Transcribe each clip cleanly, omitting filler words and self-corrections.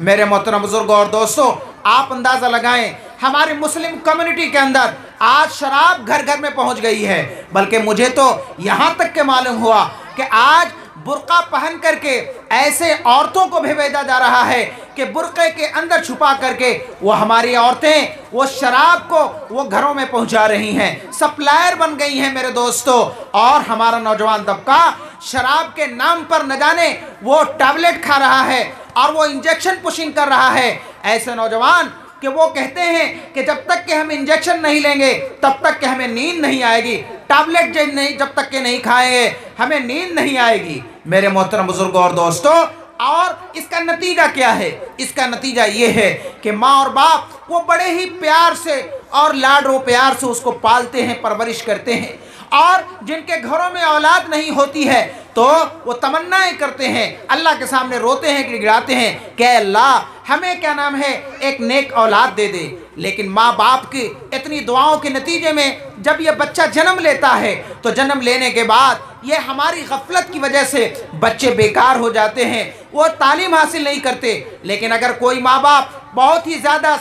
मेरे मोहतरम बुजुर्गों और दोस्तों, आप अंदाज़ा लगाएं, हमारी मुस्लिम कम्युनिटी के अंदर आज शराब घर घर में पहुंच गई है। बल्कि मुझे तो यहाँ तक के मालूम हुआ कि आज बुर्का पहन करके ऐसे औरतों को भी भेजा जा रहा है कि बुर्के के अंदर छुपा करके वो हमारी औरतें वो शराब को वो घरों में पहुंचा रही हैं, सप्लायर बन गई हैं मेरे दोस्तों। और हमारा नौजवान तबका शराब के नाम पर न जाने वो टैबलेट खा रहा है और वो इंजेक्शन पुशिंग कर रहा है। ऐसे नौजवान कि वो कहते हैं कि जब तक कि हम इंजेक्शन नहीं लेंगे तब तक कि हमें नींद नहीं आएगी, टैबलेट जब तक के नहीं खाएंगे हमें नींद नहीं आएगी। मेरे मोहतरम बुजुर्गों और दोस्तों, और इसका नतीजा क्या है? इसका नतीजा ये है कि माँ और बाप वो बड़े ही प्यार से और लाडो प्यार से उसको पालते हैं, परवरिश करते हैं, और जिनके घरों में औलाद नहीं होती है तो वो तमन्नाएं करते हैं, अल्लाह के सामने रोते हैं, गिड़गिड़ाते हैं कि अल्लाह हमें क्या नाम है एक नेक औलाद दे दे। लेकिन माँ बाप की इतनी दुआओं के नतीजे में जब ये बच्चा जन्म लेता है तो जन्म लेने के बाद ये हमारी गफलत की वजह से बच्चे बेकार हो जाते हैं, वो तालीम हासिल नहीं करते। लेकिन अगर कोई माँ बाप बहुत ही ज़्यादा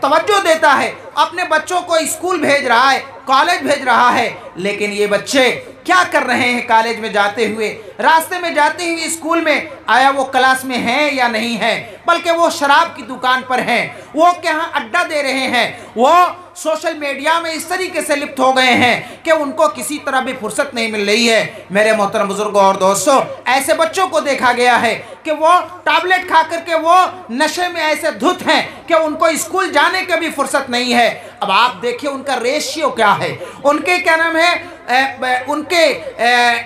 तवज्जो देता है, अपने बच्चों को स्कूल भेज रहा है, कॉलेज भेज रहा है, लेकिन ये बच्चे क्या कर रहे हैं कॉलेज में जाते हुए, रास्ते में जाते हुए स्कूल में, आया वो क्लास में हैं या नहीं हैं, बल्कि वो शराब की दुकान पर हैं, वो क्या अड्डा दे रहे हैं, वो सोशल मीडिया में इस तरीके से लिप्त हो गए हैं कि उनको किसी तरह भी फुर्सत नहीं मिल रही है। मेरे मोहतरम बुजुर्गों और दोस्तों, ऐसे बच्चों को देखा गया है कि वो टैबलेट खा करके वो नशे में ऐसे धुत हैं कि उनको स्कूल जाने की भी फुर्सत नहीं है। अब आप देखिए उनका रेशियो क्या है, उनके क्या नाम है उनके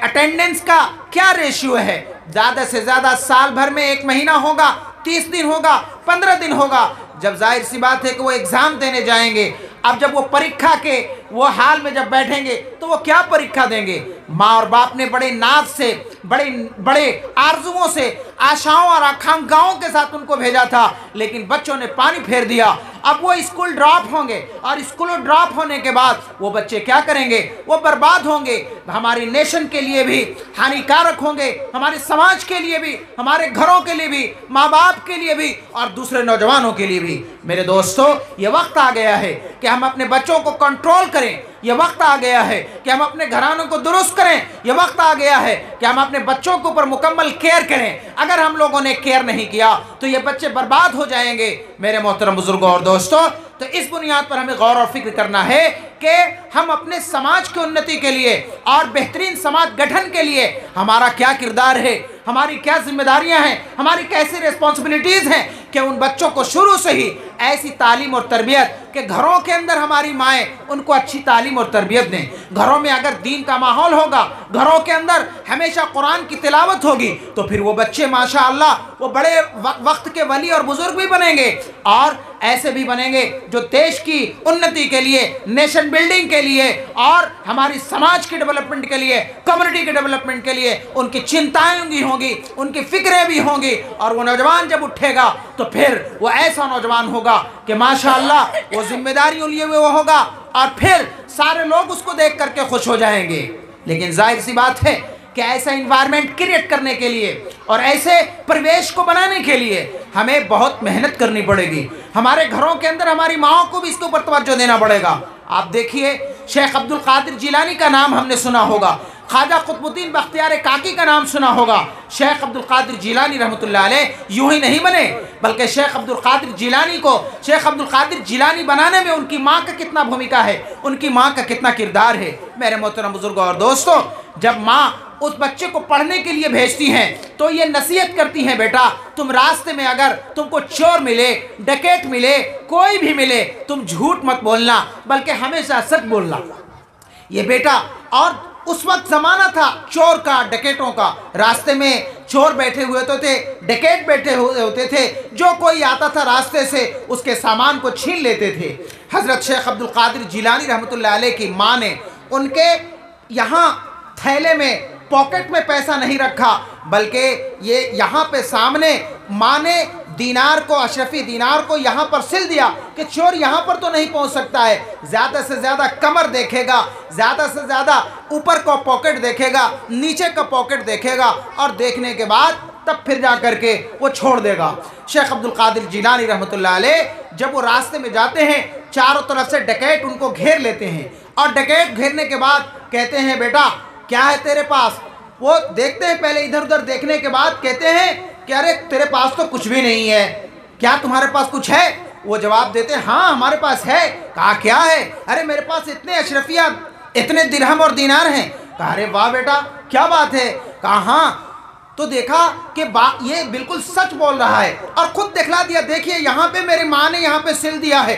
अटेंडेंस का क्या रेशियो है। ज़्यादा से ज़्यादा साल भर में 1 महीना होगा, 30 दिन होगा, 15 दिन होगा, जब जाहिर सी बात है कि वो एग्ज़ाम देने जाएंगे। अब जब वो परीक्षा के वो हाल में जब बैठेंगे तो वो क्या परीक्षा देंगे? माँ और बाप ने बड़े नाज से, बड़े आरजुओं से, आशाओं और आकांक्षाओं के साथ उनको भेजा था, लेकिन बच्चों ने पानी फेर दिया। अब वो स्कूल ड्रॉप होंगे और स्कूल ड्रॉप होने के बाद वो बच्चे क्या करेंगे? वो बर्बाद होंगे, हमारी नेशन के लिए भी हानिकारक होंगे, हमारे समाज के लिए भी, हमारे घरों के लिए भी, माँ बाप के लिए भी और दूसरे नौजवानों के लिए भी। मेरे दोस्तों, ये वक्त आ गया है कि हम अपने बच्चों को कंट्रोल करें, ये वक्त आ गया है कि हम अपने घरानों को दुरुस्त करें, ये वक्त आ गया है कि हम अपने बच्चों के ऊपर मुकम्मल केयर करें। अगर हम लोगों ने केयर नहीं किया तो ये बच्चे बर्बाद हो जाएंगे। मेरे मोहतरम बुजुर्गों और दोस्तों, तो इस बुनियाद पर हमें गौर और फिक्र करना है कि हम अपने समाज की उन्नति के लिए और बेहतरीन समाज गठन के लिए हमारा क्या किरदार है, हमारी क्या जिम्मेदारियां हैं, हमारी कैसी रिस्पॉन्सिबिलिटीज़ हैं कि उन बच्चों को शुरू से ही ऐसी तालीम और तरबियत कि घरों के अंदर हमारी माएँ उनको अच्छी तालीम और तरबियत दें। घरों में अगर दीन का माहौल होगा, घरों के अंदर हमेशा कुरान की तिलावत होगी, तो फिर वो बच्चे माशाअल्लाह वो बड़े वक्त के वली और बुजुर्ग भी बनेंगे और ऐसे भी बनेंगे जो देश की उन्नति के लिए, नेशन बिल्डिंग के लिए और हमारी समाज के डेवलपमेंट के लिए, कम्युनिटी के डेवलपमेंट के लिए उनकी चिंताएं भी होंगी, उनकी फिक्रें भी होंगी। और वो नौजवान जब उठेगा तो फिर वो ऐसा नौजवान होगा कि माशाअल्लाह वो जिम्मेदारियों लिए वो होगा और फिर सारे लोग उसको देख करके खुश हो जाएंगे। लेकिन जाहिर सी बात है कि ऐसा इन्वायरमेंट क्रिएट करने के लिए और ऐसे परिवेश को बनाने के लिए हमें बहुत मेहनत करनी पड़ेगी। हमारे घरों के अंदर हमारी माओं को भी इसके ऊपर तवज्जो देना पड़ेगा। आप देखिए, शेख अब्दुल कादिर जिलानी का नाम हमने सुना होगा, ख्वाजा कुतुबुद्दीन बख्तियार काकी का नाम सुना होगा। शेख अब्दुल कादिर जिलानी रहमतुल्लाह अलैह यूं ही नहीं बने, बल्कि शेख अब्दुल कादिर जिलानी को शेख अब्दुल कादिर जिलानी बनाने में उनकी माँ का कितना भूमिका है, उनकी माँ का कितना किरदार है। मेरे मोहतरम बुजुर्गों और दोस्तों, जब माँ उस बच्चे को पढ़ने के लिए भेजती हैं तो ये नसीहत करती हैं, बेटा तुम रास्ते में अगर तुमको चोर मिले, डकैत मिले, कोई भी मिले, तुम झूठ मत बोलना बल्कि हमेशा सच बोलना। ये बेटा, और उस वक्त ज़माना था चोर का, डकैतों का। रास्ते में चोर बैठे हुए तो थे, डकैत बैठे हुए होते थे, जो कोई आता था रास्ते से उसके सामान को छीन लेते थे। हज़रत शेख अब्दुल कादिर जिलानी रहमतुल्लाह अलैह की माँ ने उनके यहाँ थैले में, पॉकेट में पैसा नहीं रखा, बल्कि ये यहाँ पे सामने माँ ने दीनार को, अशरफी दीनार को यहाँ पर सिल दिया कि चोर यहाँ पर तो नहीं पहुँच सकता है, ज़्यादा से ज़्यादा कमर देखेगा, ज़्यादा से ज़्यादा ऊपर का पॉकेट देखेगा, नीचे का पॉकेट देखेगा, और देखने के बाद तब फिर जा कर के वो छोड़ देगा। शेख अब्दुल कादिर जिलानी रहमतुल्लाह अलैह जब वो रास्ते में जाते हैं, चारों तरफ से डकैत उनको घेर लेते हैं और डकैत घेरने के बाद कहते हैं बेटा क्या है तेरे पास। वो देखते हैं, पहले इधर उधर देखने के बाद कहते हैं कि अरे तेरे पास तो कुछ भी नहीं है, क्या तुम्हारे पास कुछ है? वो जवाब देते हैं हाँ हमारे पास है। कहा क्या है? अरे मेरे पास इतने अशरफिया, इतने दिरहम और दीनार हैं। कहा अरे वाह बेटा क्या बात है? कहा हाँ। तो देखा कि ये बिल्कुल सच बोल रहा है और खुद दिखला दिया, देखिए यहाँ पे मेरी माँ ने यहाँ पे सिल दिया है।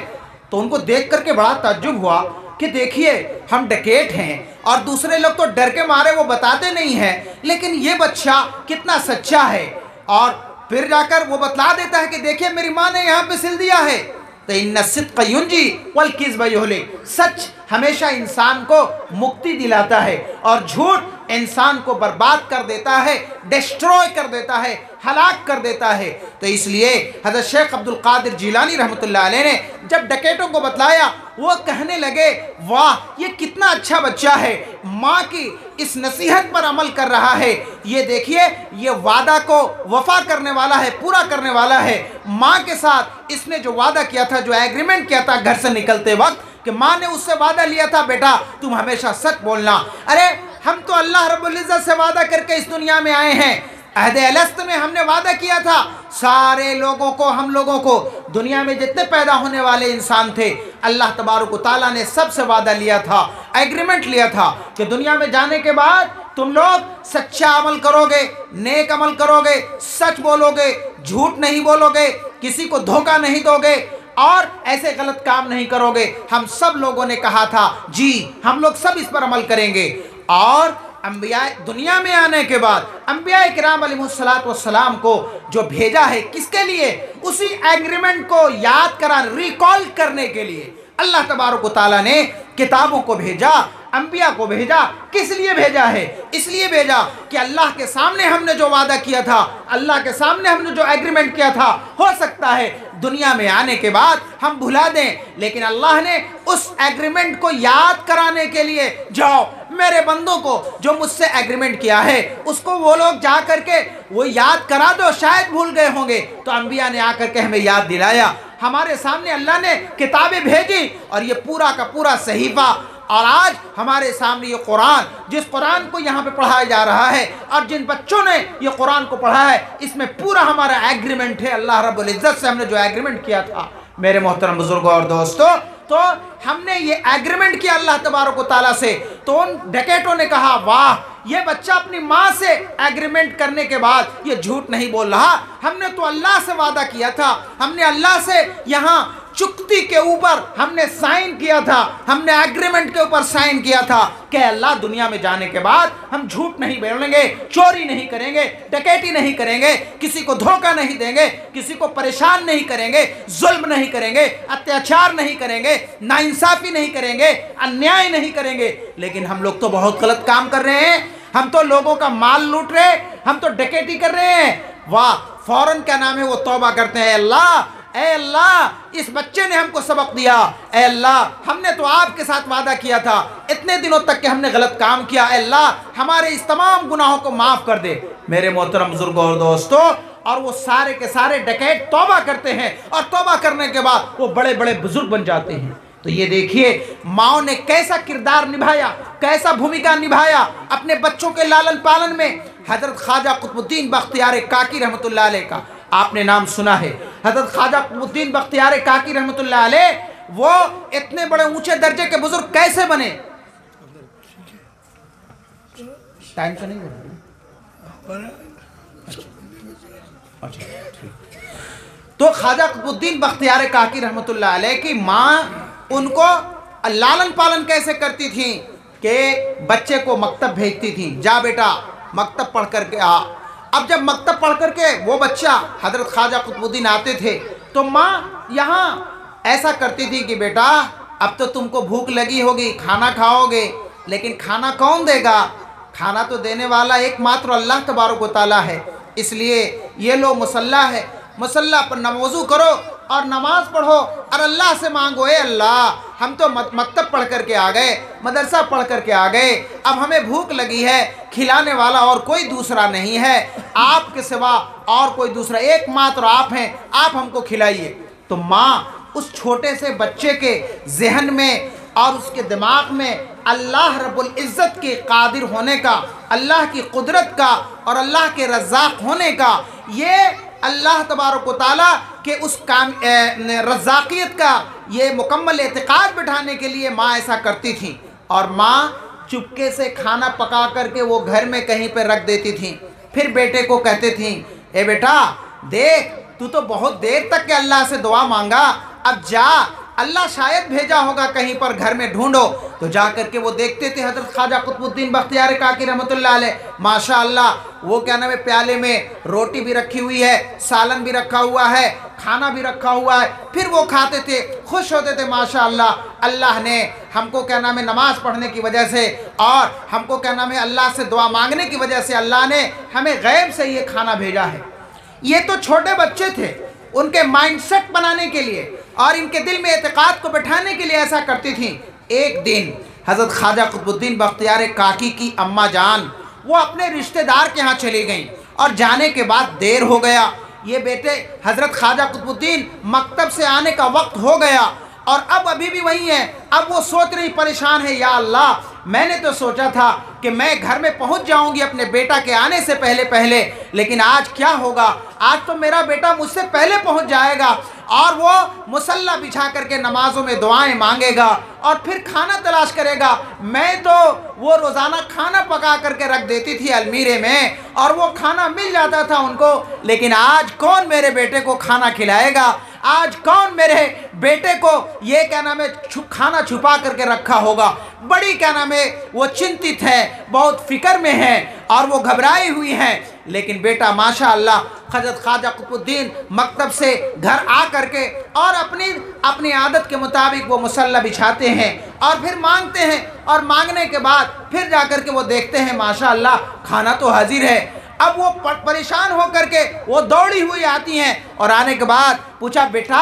तो उनको देख करके बड़ा ताज्जुब हुआ कि देखिए हम डकैत हैं और दूसरे लोग तो डर के मारे वो बताते नहीं हैं, लेकिन ये बच्चा कितना सच्चा है। और फिर जाकर वो बतला देता है कि देखिए मेरी माँ ने यहाँ पे सिल दिया है। तो इन्ना सिद्क़ युंजी वल किज़्ब युहलिक, सच हमेशा इंसान को मुक्ति दिलाता है और झूठ इंसान को बर्बाद कर देता है, डिस्ट्रॉय कर देता है, हलाक कर देता है। तो इसलिए हज़रत शेख अब्दुल कादिर जिलानी रहमतुल्लाह अलैह ने जब डकैतों को बतलाया, वो कहने लगे वाह ये कितना अच्छा बच्चा है, माँ की इस नसीहत पर अमल कर रहा है। ये देखिए ये वादा को वफा करने वाला है, पूरा करने वाला है। माँ के साथ इसने जो वादा किया था, जो एग्रीमेंट किया था घर से निकलते वक्त, कि माँ ने उससे वादा लिया था बेटा तुम हमेशा सच बोलना। अरे हम तो अल्लाह रब्बुल इज़्ज़त से वादा करके इस दुनिया में आए हैं। अहद अलस्त में हमने वादा किया था सारे लोगों को, हम लोगों को, दुनिया में जितने पैदा होने वाले इंसान थे, अल्लाह तबारक व तआला ने सबसे वादा लिया था, एग्रीमेंट लिया था कि दुनिया में जाने के बाद तुम लोग सच्चा अमल करोगे, नेक अमल करोगे, सच बोलोगे, झूठ नहीं बोलोगे, किसी को धोखा नहीं दोगे और ऐसे गलत काम नहीं करोगे। हम सब लोगों ने कहा था जी हम लोग सब इस पर अमल करेंगे। और अंबिया दुनिया में आने के बाद अंबिया किराम अलैहिमुस्सलातु वस्सलाम को जो भेजा है किसके लिए? उसी एग्रीमेंट को याद करा, रिकॉल करने के लिए अल्लाह तबारक व तआला ने किताबों को भेजा, अंबिया को भेजा। किस लिए भेजा है? इसलिए भेजा कि अल्लाह के सामने हमने जो वादा किया था, अल्लाह के सामने हमने जो एग्रीमेंट किया था, हो सकता है दुनिया में आने के बाद हम भुला दें, लेकिन अल्लाह ने उस एग्रीमेंट को याद कराने के लिए, जाओ मेरे बंदों को जो मुझसे एग्रीमेंट किया है उसको वो लोग जा करके वो याद करा दो, शायद भूल गए होंगे। तो अंबिया ने आकर के हमें याद दिलाया, हमारे सामने अल्लाह ने किताबें भेजी और ये पूरा का पूरा सहीफा, और आज हमारे सामने ये कुरान, जिस कुरान को यहाँ पे पढ़ाया जा रहा है और जिन बच्चों ने ये कुरान को पढ़ा है, इसमें पूरा हमारा एग्रीमेंट है अल्लाह रब्बुल इज़्ज़त से हमने जो एग्रीमेंट किया था। मेरे मोहतरम बुजुर्गों और दोस्तों, तो हमने ये एग्रीमेंट किया अल्लाह तबारक व तआला से। तो उन डकैतों ने कहा वाह ये बच्चा अपनी माँ से एग्रीमेंट करने के बाद ये झूठ नहीं बोल रहा, हमने तो अल्लाह से वादा किया था, हमने अल्लाह से यहाँ चुक्ति के ऊपर हमने साइन किया था, हमने एग्रीमेंट के ऊपर साइन किया था कि अल्लाह दुनिया में जाने के बाद हम झूठ नहीं बोलेंगे, चोरी नहीं करेंगे, डकैती नहीं करेंगे, किसी को धोखा नहीं देंगे, किसी को परेशान नहीं करेंगे, जुल्म नहीं करेंगे, अत्याचार नहीं करेंगे, नाइंसाफ़ी नहीं करेंगे, अन्याय नहीं करेंगे। लेकिन हम लोग तो बहुत गलत काम कर रहे हैं, हम तो लोगों का माल लूट रहे, हम तो डकैती कर रहे हैं। वाह, फौरन क्या नाम है वो तौबा करते हैं, अल्लाह ए अल्लाह इस बच्चे ने हमको सबक दिया, ए अल्लाह हमने तो आपके साथ वादा किया था, इतने दिनों तक के हमने गलत काम किया, ए अल्लाह हमारे इस तमाम गुनाहों को माफ़ कर दे। मेरे मोहतरम बुजुर्गों और दोस्तों, और वो सारे के सारे डकैत तौबा करते हैं और तौबा करने के बाद वो बड़े बड़े बुजुर्ग बन जाते हैं। तो ये देखिए माओ ने कैसा किरदार निभाया, कैसा भूमिका निभाया अपने बच्चों के लालन पालन में। हज़रत ख्वाजा कुतुबुद्दीन बख्तियार काकी रहमतुल्लाह अलैह का आपने नाम सुना है। हज़रत ख्वाजा कुतुबुद्दीन बख्तियार काकी रहमतुल्लाह अलैह वो इतने बड़े ऊंचे दर्जे के बुजुर्ग कैसे बने? टाइम तो नहीं बोला। अच्छा ठीक। तो ख्वाजा कुतुबुद्दीन बख्तियार काकी रहमतुल्लाह अलैह की माँ उनको लालन पालन कैसे करती थी कि बच्चे को मकतब भेजती थी, जा बेटा मकतब पढ़ करके आ। अब जब मकतब पढ़ करके वो बच्चा हज़रत ख्वाजा कुतुबुद्दीन आते थे तो माँ यहाँ ऐसा करती थी कि बेटा अब तो तुमको भूख लगी होगी, खाना खाओगे, लेकिन खाना कौन देगा? खाना तो देने वाला एकमात्र अल्लाह तबारक व तआला है। इसलिए ये लो मुसल्ला है, मुसल्ला पर नमाज़ू करो और नमाज पढ़ो और अल्लाह से मांगो, ए अल्लाह हम तो मकतब पढ़ कर के आ गए, मदरसा पढ़ कर के आ गए, अब हमें भूख लगी है, खिलाने वाला और कोई दूसरा नहीं है, आपके सिवा और कोई दूसरा एकमात्र आप हैं, आप हमको खिलाइए। तो माँ उस छोटे से बच्चे के जहन में और उसके दिमाग में अल्लाह रब्बुल इज़्ज़त के कादिर होने का, अल्लाह की कुदरत का और अल्लाह के रज़्ज़ाक़ होने का, ये अल्लाह तबारक व तआला के उस काम रज़्ज़ाक़ियत का ये मुकम्मल एतिक़ाद बिठाने के लिए माँ ऐसा करती थी। और माँ चुपके से खाना पका करके वो घर में कहीं पर रख देती थी। फिर बेटे को कहती थी, ए बेटा देख, तू तो बहुत देर तक के अल्लाह से दुआ मांगा, अब जा, अल्लाह शायद भेजा होगा कहीं पर, घर में ढूंढो। तो जा करके वो देखते थे हज़रत ख्वाजा कुतुबुद्दीन बख्तियार काकी रहमतुल्लाह अलैह, माशाअल्लाह, वो क्या नाम है, प्याले में रोटी भी रखी हुई है, सालन भी रखा हुआ है, खाना भी रखा हुआ है, फिर वो खाते थे, खुश होते थे, माशाअल्लाह, अल्लाह ने हमको क्या नाम है नमाज़ पढ़ने की वजह से और हमको क्या नाम है अल्लाह से दुआ मांगने की वजह से अल्लाह ने हमें गैब से ये खाना भेजा है। ये तो छोटे बच्चे थे, उनके माइंडसेट बनाने के लिए और इनके दिल में एतक़ाद को बैठाने के लिए ऐसा करती थी। एक दिन हज़रत ख्वाजा कुतुबुद्दीन बख्तियार काकी की अम्मा जान वो अपने रिश्तेदार के यहाँ चली गईं और जाने के बाद देर हो गया। ये बेटे हज़रत ख्वाजा कुतुबुद्दीन मकतब से आने का वक्त हो गया और अब अभी भी वही है। अब वो सोच रही, परेशान है, या अल्लाह, मैंने तो सोचा था कि मैं घर में पहुंच जाऊंगी अपने बेटा के आने से पहले पहले, लेकिन आज क्या होगा, आज तो मेरा बेटा मुझसे पहले पहुंच जाएगा और वो मुसल्ला बिछा करके नमाज़ों में दुआएं मांगेगा और फिर खाना तलाश करेगा। मैं तो वो रोज़ाना खाना पका करके रख देती थी अलमीरे में और वो खाना मिल जाता था उनको, लेकिन आज कौन मेरे बेटे को खाना खिलाएगा, आज कौन मेरे बेटे को ये क्या नाम है खाना छुपा करके रखा होगा। बड़ी क्या नाम है वो चिंतित है, बहुत फिक्र में है और वो घबराई हुई हैं। लेकिन बेटा माशाअल्लाह हज़रत ख्वाजा कुतुबुद्दीन मकतब से घर आ करके और अपनी आदत के मुताबिक वो मुसल्ला बिछाते हैं और फिर मांगते हैं और मांगने के बाद फिर जा कर के वो देखते हैं माशाअल्लाह खाना तो हाजिर है। अब वो परेशान होकर के वो दौड़ी हुई आती हैं और आने के बाद पूछा, बेटा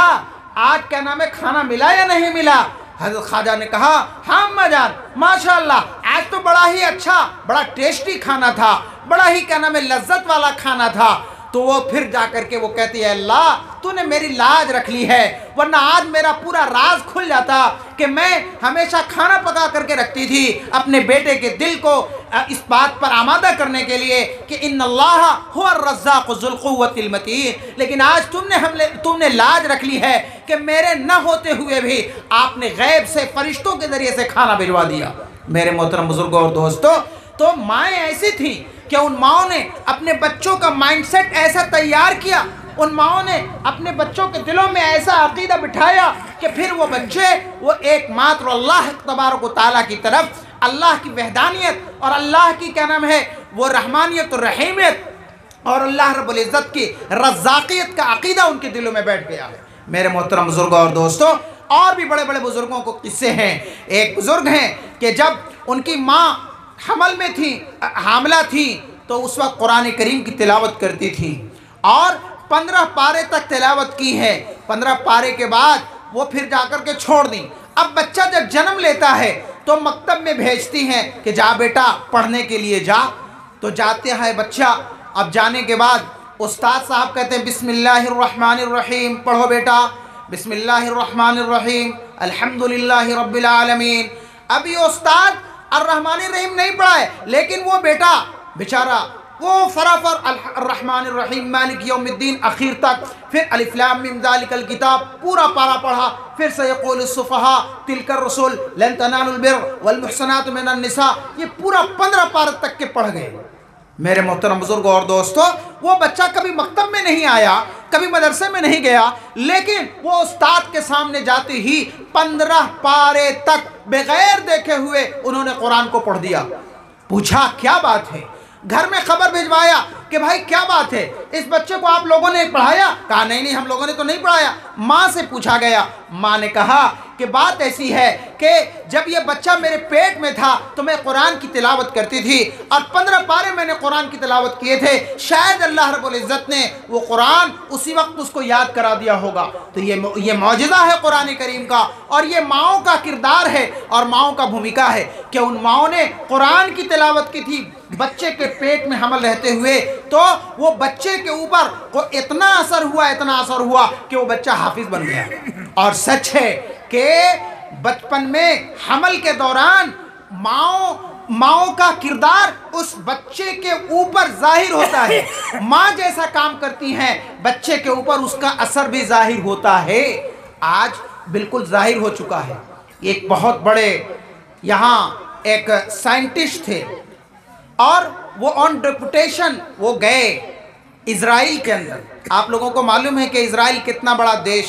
आज क्या नाम है खाना मिला या नहीं मिला? हज़रत ख्वाजा ने कहा, हाँ अम्मा जान, माशाअल्लाह आज तो बड़ा ही अच्छा, बड़ा टेस्टी खाना था, बड़ा ही क्या नाम है लज्जत वाला खाना था। तो वो फिर जा कर के वो कहती है, अल्लाह तूने मेरी लाज रख ली है, वरना आज मेरा पूरा राज खुल जाता कि मैं हमेशा खाना पका करके रखती थी अपने बेटे के दिल को इस बात पर आमादा करने के लिए कि इन्नल्लाह हुवा रज़्ज़ाक़ु ज़ुल क़ुव्वतिल मतीन, लेकिन आज तुमने लाज रख ली है कि मेरे न होते हुए भी आपने गैब से फरिश्तों के ज़रिए से खाना भिजवा दिया। मेरे मोहतरम बुजुर्गों और दोस्तों, तो माएँ ऐसी थी कि उन माओं ने अपने बच्चों का माइंडसेट ऐसा तैयार किया, उन माओं ने अपने बच्चों के दिलों में ऐसा अकीदा बिठाया कि फिर वो बच्चे वो एकमात्र अल्लाह तबारक व तआला की तरफ, अल्लाह की वहदानियत और अल्लाह की क्या नाम है वो रहमानियत और रहीमियत और अल्लाह रब्बुल इज़्ज़त की रज़्ज़ाक़ियत का अकीदा उनके दिलों में बैठ गया है। मेरे मोहतरम बुजुर्गों और दोस्तों, और भी बड़े बड़े बुजुर्गों को किस्से हैं। एक बुजुर्ग हैं कि जब उनकी माँ हमल में थी, हामला थी, तो उस वक्त कुरान करीम की तिलावत करती थी और 15 पारे तक तिलावत की है। 15 पारे के बाद वो फिर जाकर के छोड़ दी। अब बच्चा जब जन्म लेता है तो मकतब में भेजती हैं कि जा बेटा पढ़ने के लिए जा। तो जाते हैं बच्चा। अब जाने के बाद उस्ताद साहब कहते हैं बिस्मिल्लाहिर्रहमानिर्रहीम, पढ़ो बेटा, बिस्मिल्लाहिर्रहमानिर्रहीम अल्हम्दुलिल्लाहि रब्बिल आलमीन। अब ये उस्ताद अर्रहमानिर्रहीम नहीं पढ़ा है, लेकिन वो बेटा बेचारा वो फराफर अर्रहमानिर्रहीम मालिक यौमिद्दीन आखिर तक, फिर अलिफ लाम मीम ज़ालिकल किताब पूरा पारा पढ़ा, फिर सयक़ूलुस सुफ़हा तिलकर रसूल लन तनालुल बिर्र वल मुहसनातु मिनन निसा, ये पूरा 15 पारे तक के पढ़ गए। मेरे मोहतरम बुजुर्गों और दोस्तों, वो बच्चा कभी मकतब में नहीं आया, कभी मदरसे में नहीं गया, लेकिन वो उस्ताद के सामने जाते ही 15 पारे तक बगैर देखे हुए उन्होंने कुरान को पढ़ दिया। पूछा क्या बात है, घर में खबर भिजवाया कि भाई क्या बात है, इस बच्चे को आप लोगों ने पढ़ाया? कहा नहीं हम लोगों ने तो नहीं पढ़ाया। माँ से पूछा गया, माँ ने कहा कि बात ऐसी है कि जब ये बच्चा मेरे पेट में था तो मैं कुरान की तिलावत करती थी और 15 पारे मैंने कुरान की तिलावत किए थे। शायद अल्लाह रब्बुल इज़्ज़त ने वो कुरान उसी वक्त उसको याद करा दिया होगा। तो ये मौजज़ा है कुरान करीम का, और ये माओं का किरदार है और माओं का भूमिका है कि उन माओं ने कुरान की तिलावत की थी बच्चे के पेट में हमल रहते हुए, तो वो बच्चे के ऊपर को इतना असर हुआ कि वो बच्चा हाफिज बन गया। और सच है कि बचपन में हमल के दौरान माओं का किरदार उस बच्चे के ऊपर जाहिर होता है। माँ जैसा काम करती हैं बच्चे के ऊपर उसका असर भी जाहिर होता है। आज बिल्कुल जाहिर हो चुका है। एक बहुत बड़े यहाँ एक साइंटिस्ट थे और वो ऑन डेपुटेशन वो गए इज़राइल के अंदर। आप लोगों को मालूम है कि इज़राइल कितना बड़ा देश,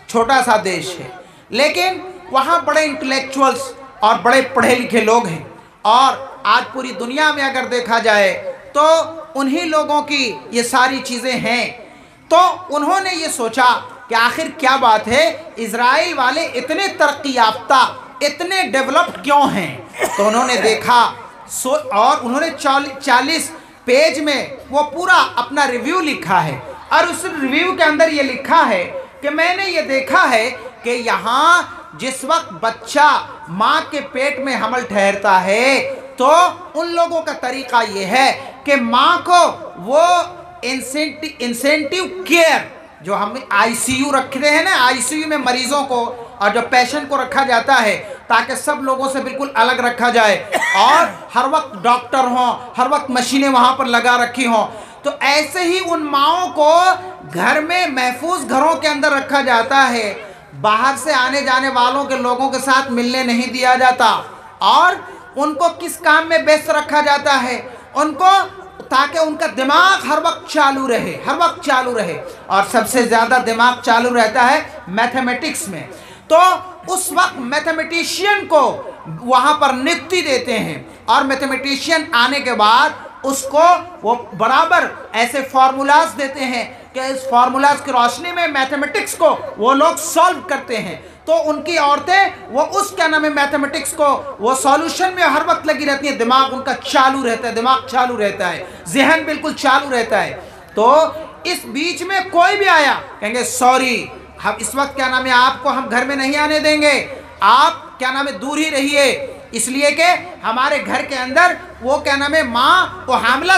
छोटा सा देश है, लेकिन वहाँ बड़े इंटेलेक्चुअल्स और बड़े पढ़े लिखे लोग हैं। और आज पूरी दुनिया में अगर देखा जाए तो उन्हीं लोगों की ये सारी चीज़ें हैं। तो उन्होंने ये सोचा कि आखिर क्या बात है, इज़राइल वाले इतने तरक्की याफ्ता, इतने डेवलप्ड क्यों हैं। तो उन्होंने देखा और उन्होंने 40 पेज में वो पूरा अपना रिव्यू लिखा है। और उस रिव्यू के अंदर ये लिखा है कि मैंने ये देखा है कि यहाँ जिस वक्त बच्चा माँ के पेट में हमल ठहरता है तो उन लोगों का तरीक़ा ये है कि माँ को वो इंसेंटिव केयर, जो हम आईसीयू रखते हैं ना, आईसीयू में मरीज़ों को और जो पेशेंट को रखा जाता है ताकि सब लोगों से बिल्कुल अलग रखा जाए और हर वक्त डॉक्टर हों, हर वक्त मशीनें वहाँ पर लगा रखी हों। तो ऐसे ही उन माओं को घर में महफूज घरों के अंदर रखा जाता है। बाहर से आने जाने वालों के लोगों के साथ मिलने नहीं दिया जाता। और उनको किस काम में व्यस्त रखा जाता है, उनको ताकि उनका दिमाग हर वक्त चालू रहे, और सबसे ज़्यादा दिमाग चालू रहता है मैथमेटिक्स में। तो उस वक्त मैथमेटिशियन को वहाँ पर नियुक्ति देते हैं और मैथमेटिशियन आने के बाद उसको वो बराबर ऐसे फार्मूलाज देते हैं कि इस फार्मूलाज की रोशनी में मैथमेटिक्स को वो लोग सॉल्व करते हैं। तो उनकी औरतें वो उस क्या नाम है मैथमेटिक्स को वो सॉल्यूशन में हर वक्त लगी रहती हैं। दिमाग उनका चालू रहता है, जहन बिल्कुल चालू रहता है। तो इस बीच में कोई भी आया कहेंगे सॉरी, हम इस वक्त क्या नाम है आपको हम घर में नहीं आने देंगे, आप क्या नाम है दूर ही रहिए, इसलिए कि हमारे घर के अंदर वो क्या नाम है माँ वो हामिला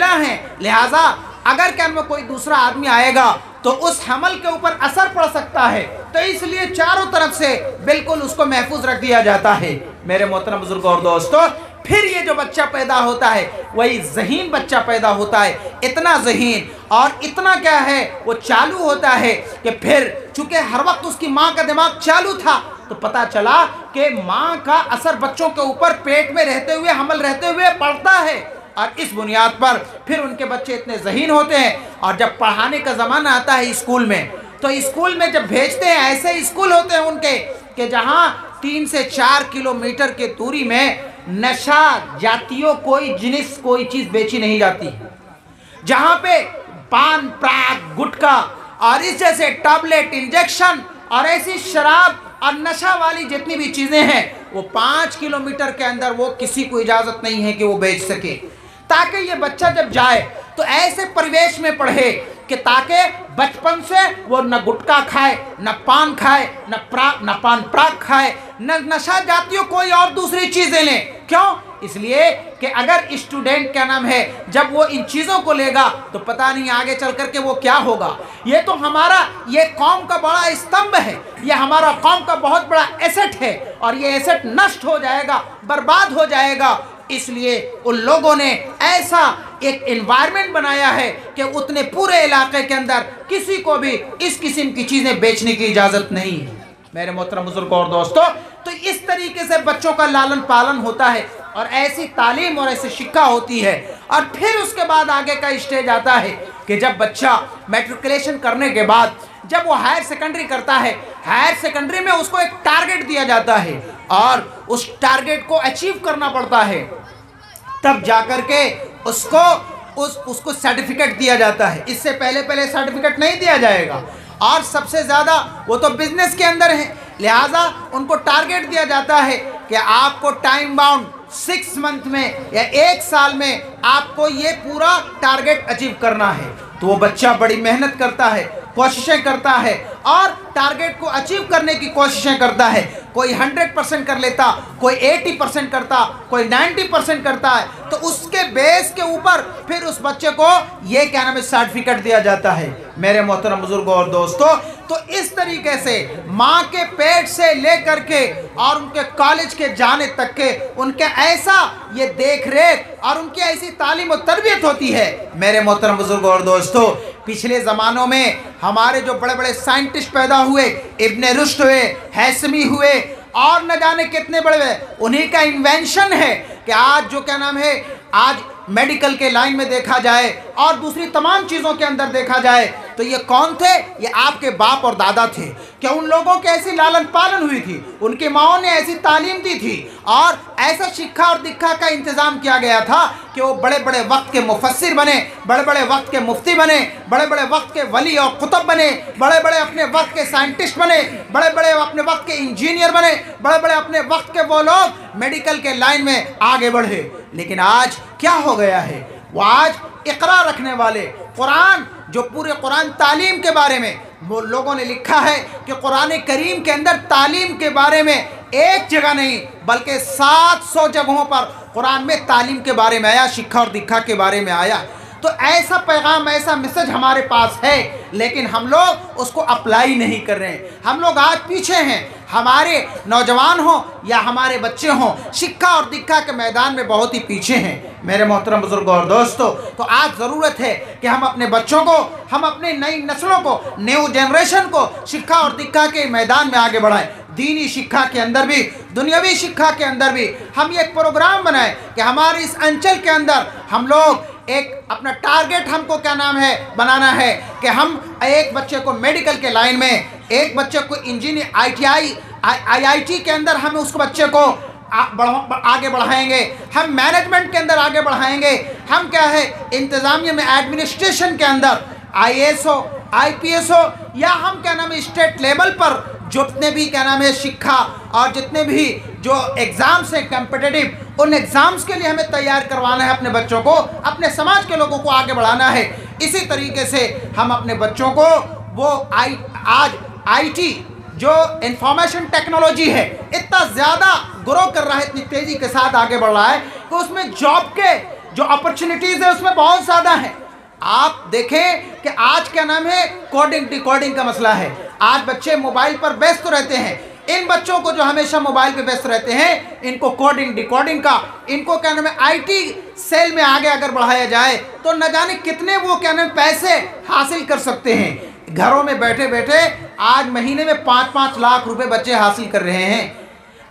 है, लिहाजा अगर क्या नाम है कोई दूसरा आदमी आएगा तो उस हमल के ऊपर असर पड़ सकता है। तो इसलिए चारों तरफ से बिल्कुल उसको महफूज रख दिया जाता है। मेरे मोहतरम बुजुर्ग और दोस्तों, फिर ये जो बच्चा पैदा होता है वही ज़हीन बच्चा पैदा होता है। इतना ज़हीन और इतना क्या है वो चालू होता है कि फिर चूँकि हर वक्त उसकी माँ का दिमाग चालू था तो पता चला कि माँ का असर बच्चों के ऊपर पेट में रहते हुए, हमल रहते हुए पड़ता है। और इस बुनियाद पर फिर उनके बच्चे इतने ज़हीन होते हैं। और जब पढ़ाने का ज़माना आता है स्कूल में, तो स्कूल में जब भेजते हैं, ऐसे स्कूल होते हैं उनके कि जहाँ 3 से 4 किलोमीटर के दूरी में नशा जातियों कोई जिनिस कोई चीज़ बेची नहीं जाती, जहाँ पे पान पराग गुटखा और इस जैसे टैबलेट इंजेक्शन और ऐसी शराब और नशा वाली जितनी भी चीज़ें हैं वो 5 किलोमीटर के अंदर वो किसी को इजाज़त नहीं है कि वो बेच सके। ताकि ये बच्चा जब जाए तो ऐसे परिवेश में पढ़े कि ताकि बचपन से वो न गुटखा खाए, न पान खाए, न पान पराग खाए, न नशा जातियों कोई और दूसरी चीज़ें लें। क्यों? इसलिए कि अगर स्टूडेंट क्या नाम है जब वो इन चीज़ों को लेगा तो पता नहीं आगे चल कर के वो क्या होगा। ये तो हमारा ये कौम का बड़ा स्तंभ है, ये हमारा कौम का बहुत बड़ा एसेट है और ये एसेट नष्ट हो जाएगा, बर्बाद हो जाएगा। इसलिए उन लोगों ने ऐसा एक एनवायरनमेंट बनाया है कि उतने पूरे इलाके के अंदर किसी को भी इस किस्म की चीज़ें बेचने की इजाज़त नहीं है। मेरे मोहतरम बुजुर्गों और दोस्तों, तो इस तरीके से बच्चों का लालन पालन होता है और ऐसी तालीम और ऐसी शिक्षा होती है। और फिर उसके बाद आगे का स्टेज आता है कि जब बच्चा मैट्रिकुलेशन करने के बाद जब वो हायर सेकेंडरी करता है, हायर सेकेंडरी में उसको एक टारगेट दिया जाता है और उस टारगेट को अचीव करना पड़ता है, तब जाकर के उसको सर्टिफिकेट दिया जाता है। इससे पहले सर्टिफिकेट नहीं दिया जाएगा। और सबसे ज़्यादा वो तो बिजनेस के अंदर हैं, लिहाजा उनको टारगेट दिया जाता है कि आपको टाइम बाउंड 6 मंथ में या 1 साल में आपको ये पूरा टारगेट अचीव करना है। तो वो बच्चा बड़ी मेहनत करता है, कोशिशें करता है और टारगेट को अचीव करने की कोशिशें करता है। कोई 100% कर लेता, कोई 80% करता, कोई 90% करता है। तो उसके बेस के ऊपर फिर उस बच्चे को ये क्या नाम है सर्टिफिकेट दिया जाता है। मेरे मोहतरम बुजुर्गों और दोस्तों, तो इस तरीके से माँ के पेट से लेकर के और उनके कॉलेज के जाने तक के उनके ऐसा ये देख रेख और उनकी ऐसी तालीम और तरबियत होती है। मेरे मोहतरम बुजुर्गों और दोस्तों, पिछले ज़मानों में हमारे जो बड़े बड़े साइंटिस्ट पैदा हुए, इब्ने रुश्द हुए, हैसमी हुए और न जाने कितने बड़े हुए, उन्हीं का इन्वेंशन है कि आज जो क्या नाम है, आज मेडिकल के लाइन में देखा जाए और दूसरी तमाम चीज़ों के अंदर देखा जाए तो ये कौन थे? ये आपके बाप और दादा थे। क्या उन लोगों की ऐसी लालन पालन हुई थी, उनकी माओं ने ऐसी तालीम दी थी और ऐसा शिक्षा और दीक्षा का इंतज़ाम किया गया था कि वो बड़े बड़े वक्त के मुफस्सिर बने, बड़े बड़े वक्त के मुफ्ती बने, बड़े बड़े वक्त के वली और कुतुब बने, बड़े बड़े अपने वक्त के साइंटिस्ट बने, बड़े बड़े अपने वक्त के इंजीनियर बने, बड़े बड़े अपने वक्त के वो लोग मेडिकल के लाइन में आगे बढ़े। लेकिन आज क्या हो गया है? वो आज इकरा रखने वाले कुरान, जो पूरे कुरान तालीम के बारे में वो लोगों ने लिखा है कि कुरान करीम के अंदर तालीम के बारे में एक जगह नहीं बल्कि 700 जगहों पर कुरान में तालीम के बारे में आया, शिक्षा और दीक्षा के बारे में आया। तो ऐसा पैगाम, ऐसा मैसेज हमारे पास है, लेकिन हम लोग उसको अप्लाई नहीं कर रहे हैं। हम लोग आज पीछे हैं। हमारे नौजवान हों या हमारे बच्चे हों, शिक्षा और दीक्षा के मैदान में बहुत ही पीछे हैं। मेरे मोहतरम बुजुर्गों और दोस्तों, तो आज ज़रूरत है कि हम अपने बच्चों को, हम अपने नई नस्लों को, न्यू जनरेशन को शिक्षा और दीक्षा के मैदान में आगे बढ़ाएं। दीनी शिक्षा के अंदर भी, दुनियावी शिक्षा के अंदर भी हम ये एक प्रोग्राम बनाएं कि हमारे इस अंचल के अंदर हम लोग एक अपना टारगेट हमको क्या नाम है बनाना है कि हम एक बच्चे को मेडिकल के लाइन में, एक बच्चे को इंजीनियर IIT के अंदर हम उस बच्चे को आगे बढ़ाएंगे, हम मैनेजमेंट के अंदर आगे बढ़ाएंगे, हम क्या है इंतज़ामिया में, एडमिनिस्ट्रेशन के अंदर IAS हो, IPS हो, या हम क्या नाम है स्टेट लेवल पर जितने भी क्या नाम है शिक्षा और जितने भी जो एग्ज़ाम्स हैं कम्पिटिटिव, उन एग्ज़ाम्स के लिए हमें तैयार करवाना है अपने बच्चों को, अपने समाज के लोगों को आगे बढ़ाना है। इसी तरीके से हम अपने बच्चों को वो आज IT जो इंफॉर्मेशन टेक्नोलॉजी है इतना ज़्यादा ग्रो कर रहा है, इतनी तेज़ी के साथ आगे बढ़ रहा है कि उसमें जॉब के जो अपॉर्चुनिटीज़ है उसमें बहुत ज़्यादा है। आप देखें कि आज क्या नाम है कोडिंग डिकोडिंग का मसला है। आज बच्चे मोबाइल पर व्यस्त रहते हैं। इन बच्चों को जो हमेशा मोबाइल पे व्यस्त रहते हैं, इनको कोडिंग डिकोडिंग का, इनको क्या नाम है IT सेल में आगे अगर बढ़ाया जाए तो न जाने कितने वो क्या नाम पैसे हासिल कर सकते हैं। घरों में बैठे बैठे आज महीने में 5-5 लाख रुपए बच्चे हासिल कर रहे हैं।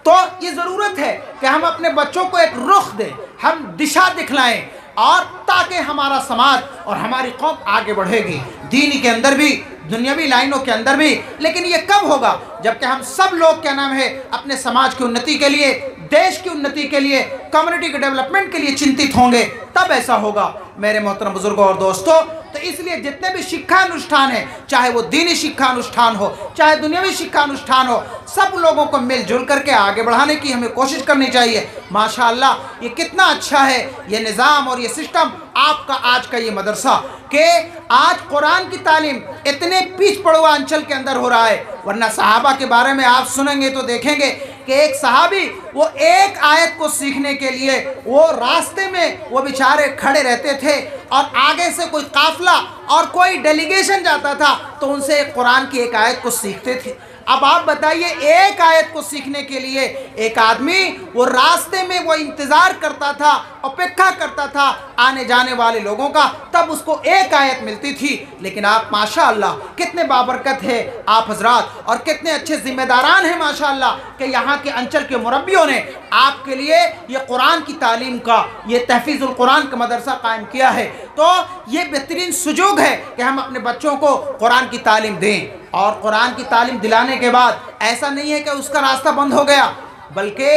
तो ये ज़रूरत है कि हम अपने बच्चों को एक रुख दें, हम दिशा दिखलाएं, और ताकि हमारा समाज और हमारी कौम आगे बढ़ेगी, दीनी के अंदर भी, दुनियावी लाइनों के अंदर भी। लेकिन ये कब होगा? जबकि हम सब लोग क्या नाम है अपने समाज की उन्नति के लिए, देश की उन्नति के लिए, कम्युनिटी के डेवलपमेंट के लिए चिंतित होंगे, तब ऐसा होगा। मेरे मोहतरम बुजुर्गों और दोस्तों, तो इसलिए जितने भी शिक्षा अनुष्ठान हैं, चाहे वो दीनी शिक्षा अनुष्ठान हो, चाहे दुनियावी शिक्षा अनुष्ठान हो, सब लोगों को मिलजुल करके आगे बढ़ाने की हमें कोशिश करनी चाहिए। माशाअल्लाह, ये कितना अच्छा है ये निज़ाम और ये सिस्टम आपका आज का ये मदरसा, कि आज कुरान की तालीम इतने पीछ पड़ुआ अंचल के अंदर हो रहा है। वरना सहाबा के बारे में आप सुनेंगे तो देखेंगे कि एक सहाबी वो एक आयत को सीखने के लिए वो रास्ते में वो बेचारे खड़े रहते थे, और आगे से कोई काफिला और कोई डेलीगेशन जाता था तो उनसे कुरान की एक आयत को सीखते थे। अब आप बताइए, एक आयत को सीखने के लिए एक आदमी वो रास्ते में वो इंतज़ार करता था, अपेक्षा करता था आने जाने वाले लोगों का, तब उसको एक आयत मिलती थी। लेकिन आप माशाअल्लाह कितने बाबरकत है आप हजरात, और कितने अच्छे ज़िम्मेदारान हैं माशाअल्लाह कि यहाँ के अंचल के मुरब्बियों ने आपके लिए ये कुरान की तालीम का, ये तहफ़ीज़ुल कुरान का मदरसा कायम किया है। तो ये बेहतरीन सुजूग है कि हम अपने बच्चों को कुरान की तालीम दें। और कुरान की तालीम दिलाने के बाद ऐसा नहीं है कि उसका रास्ता बंद हो गया, बल्कि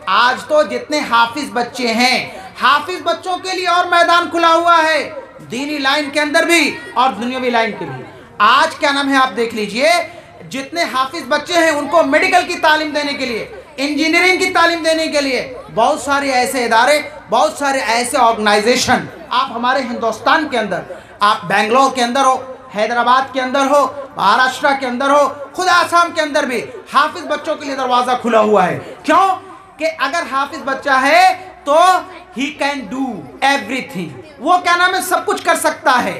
आज तो जितने हाफिज़ बच्चे हैं, हाफिज़ बच्चों के लिए और मैदान खुला हुआ है, दीनी लाइन के अंदर भी और दुनियावी लाइन के भी। आज क्या नाम है, आप देख लीजिए, जितने हाफिज बच्चे हैं उनको मेडिकल की तालीम देने के लिए, इंजीनियरिंग की तालीम देने के लिए बहुत सारे ऐसे इदारे, बहुत सारे ऐसे ऑर्गेनाइजेशन आप हमारे हिंदुस्तान के अंदर, आप बेंगलोर के अंदर हो, हैदराबाद के अंदर हो, महाराष्ट्र के अंदर हो, खुद आसाम के अंदर भी हाफिज बच्चों के लिए दरवाज़ा खुला हुआ है। क्यों कि अगर हाफिज बच्चा है तो ही कैन डू एवरीथिंग, वो क्या नाम है, सब कुछ कर सकता है।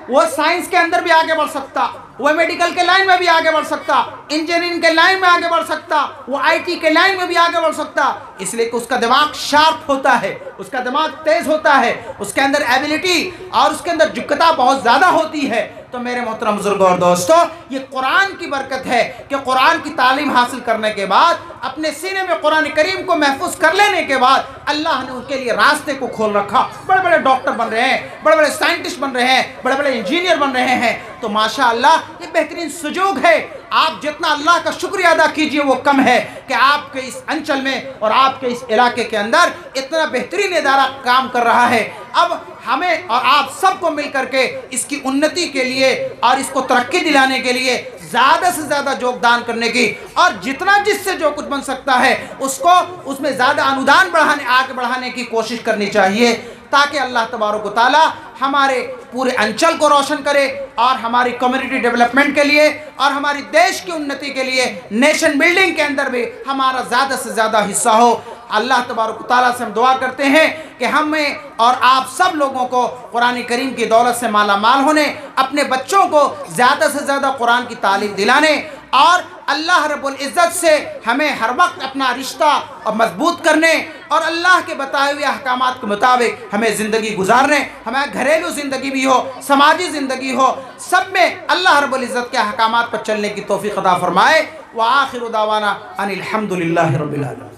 वो साइंस के अंदर भी आगे बढ़ सकता, वो मेडिकल के लाइन में भी आगे बढ़ सकता, इंजीनियरिंग के लाइन में आगे बढ़ सकता, वो आईटी के लाइन में भी आगे बढ़ सकता, इसलिए कि उसका दिमाग शार्प होता है, उसका दिमाग तेज होता है, उसके अंदर एबिलिटी और उसके अंदर जुक्ता बहुत ज़्यादा होती है। तो मेरे मोहतरम बुजुर्ग और दोस्तों, ये कुरान की बरकत है कि कुरान की तालीम हासिल करने के बाद, अपने सीने में कुरान करीम को महफूज कर लेने के बाद अल्लाह ने उनके लिए रास्ते को खोल रखा। बड़े बड़े डॉक्टर बन रहे हैं, बड़े बड़े साइंटिस्ट बन रहे हैं, बड़े बड़े इंजीनियर बन रहे हैं। तो माशाअल्लाह ये बेहतरीन सुजूग है। आप जितना अल्लाह का शुक्रिया अदा कीजिए वो कम है कि आपके इस अंचल में और आपके इस इलाके के अंदर इतना बेहतरीन इदारा काम कर रहा है। अब हमें और आप सबको मिल करके इसकी उन्नति के लिए और इसको तरक्की दिलाने के लिए ज़्यादा से ज़्यादा योगदान करने की, और जितना जिससे जो कुछ बन सकता है उसको उसमें ज़्यादा अनुदान आगे बढ़ाने की कोशिश करनी चाहिए, ताकि अल्लाह तबारक व तआला हमारे पूरे अंचल को रोशन करे और हमारी कम्युनिटी डेवलपमेंट के लिए और हमारी देश की उन्नति के लिए, नेशन बिल्डिंग के अंदर भी हमारा ज़्यादा से ज़्यादा हिस्सा हो। अल्लाह तबारक व तआला से हम दुआ करते हैं कि हमें और आप सब लोगों को कुरान करीम की दौलत से माला माल होने, अपने बच्चों को ज़्यादा से ज़्यादा कुरान की तालीम दिलाने और अल्लाह रब्बुल इज़्ज़त से हमें हर वक्त अपना रिश्ता और मजबूत करने और अल्लाह के बताए हुए अहकामात के मुताबिक हमें ज़िंदगी गुजारने, हमें घरेलू ज़िंदगी भी हो, समाजी ज़िंदगी हो, सब में अल्लाह रब्बुल इज़्ज़त के अहकामात पर चलने की तौफीक अता फरमाए। व आखिरु दावाना अनिल हम्दुलिल्लाहि रब्बिल आलमीन।